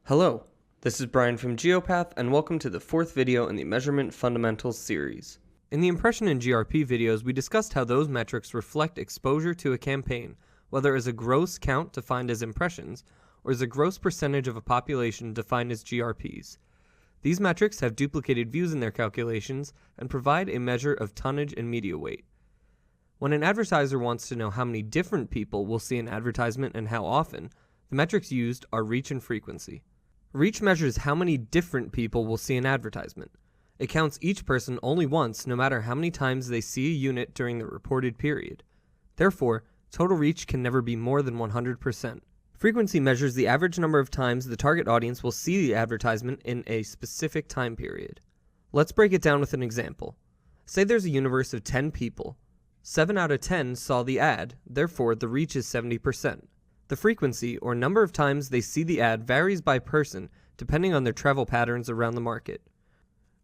Hello, this is Brian from Geopath, and welcome to the fourth video in the Measurement Fundamentals series. In the impression and GRP videos, we discussed how those metrics reflect exposure to a campaign, whether as a gross count defined as impressions, or as a gross percentage of a population defined as GRPs. These metrics have duplicated views in their calculations and provide a measure of tonnage and media weight. When an advertiser wants to know how many different people will see an advertisement and how often, the metrics used are reach and frequency. Reach measures how many different people will see an advertisement. It counts each person only once, no matter how many times they see a unit during the reported period. Therefore, total reach can never be more than 100%. Frequency measures the average number of times the target audience will see the advertisement in a specific time period. Let's break it down with an example. Say there's a universe of 10 people. 7 out of 10 saw the ad, therefore the reach is 70%. The frequency, or number of times they see the ad, varies by person, depending on their travel patterns around the market.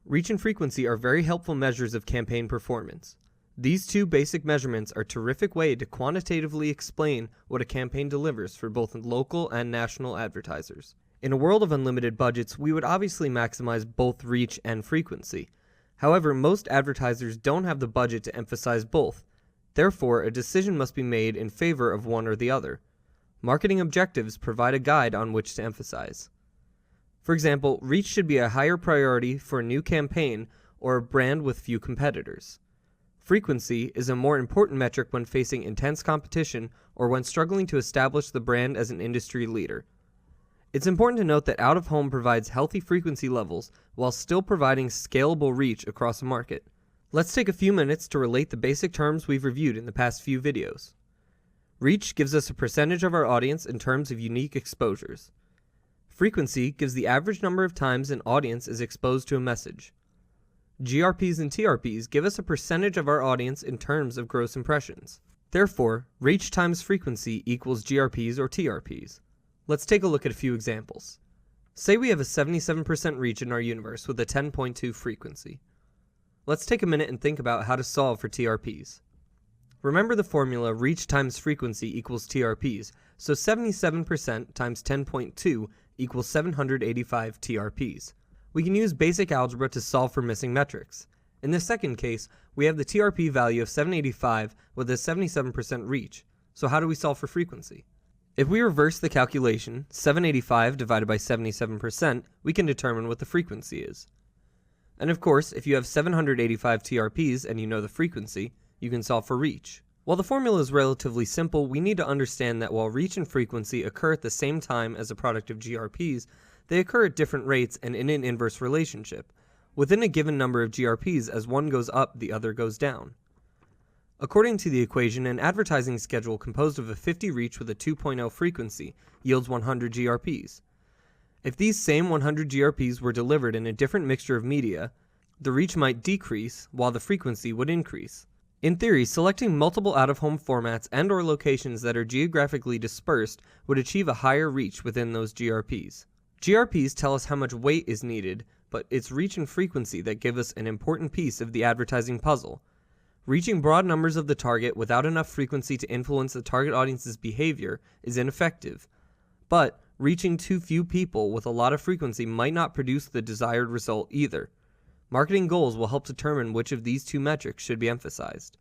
Reach and frequency are very helpful measures of campaign performance. These two basic measurements are a terrific way to quantitatively explain what a campaign delivers for both local and national advertisers. In a world of unlimited budgets, we would obviously maximize both reach and frequency. However, most advertisers don't have the budget to emphasize both. Therefore, a decision must be made in favor of one or the other. Marketing objectives provide a guide on which to emphasize. For example, reach should be a higher priority for a new campaign or a brand with few competitors. Frequency is a more important metric when facing intense competition or when struggling to establish the brand as an industry leader. It's important to note that out-of-home provides healthy frequency levels while still providing scalable reach across a market. Let's take a few minutes to relate the basic terms we've reviewed in the past few videos. Reach gives us a percentage of our audience in terms of unique exposures. Frequency gives the average number of times an audience is exposed to a message. GRPs and TRPs give us a percentage of our audience in terms of gross impressions. Therefore, reach times frequency equals GRPs or TRPs. Let's take a look at a few examples. Say we have a 77% reach in our universe with a 10.2 frequency. Let's take a minute and think about how to solve for TRPs. Remember the formula reach times frequency equals TRPs, so 77% times 10.2 equals 785 TRPs. We can use basic algebra to solve for missing metrics. In this second case, we have the TRP value of 785 with a 77% reach, so how do we solve for frequency? If we reverse the calculation, 785 divided by 77%, we can determine what the frequency is. And of course, if you have 785 TRPs and you know the frequency, you can solve for reach. While the formula is relatively simple, we need to understand that while reach and frequency occur at the same time as a product of GRPs, they occur at different rates and in an inverse relationship. Within a given number of GRPs, as one goes up, the other goes down. According to the equation, an advertising schedule composed of a 50 reach with a 2.0 frequency yields 100 GRPs. If these same 100 GRPs were delivered in a different mixture of media, the reach might decrease while the frequency would increase. In theory, selecting multiple out-of-home formats and/or locations that are geographically dispersed would achieve a higher reach within those GRPs. GRPs tell us how much weight is needed, but it's reach and frequency that give us an important piece of the advertising puzzle. Reaching broad numbers of the target without enough frequency to influence the target audience's behavior is ineffective. But reaching too few people with a lot of frequency might not produce the desired result either. Marketing goals will help determine which of these two metrics should be emphasized.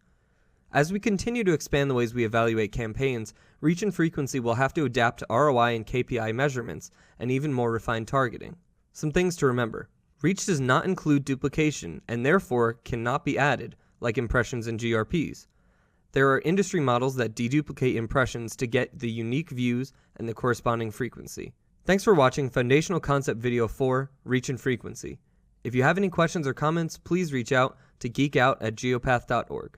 As we continue to expand the ways we evaluate campaigns, reach and frequency will have to adapt to ROI and KPI measurements and even more refined targeting. Some things to remember. Reach does not include duplication and therefore cannot be added, like impressions and GRPs. There are industry models that deduplicate impressions to get the unique views and the corresponding frequency. Thanks for watching Foundational Concept Video 4, Reach and Frequency. If you have any questions or comments, please reach out to geekout@geopath.org.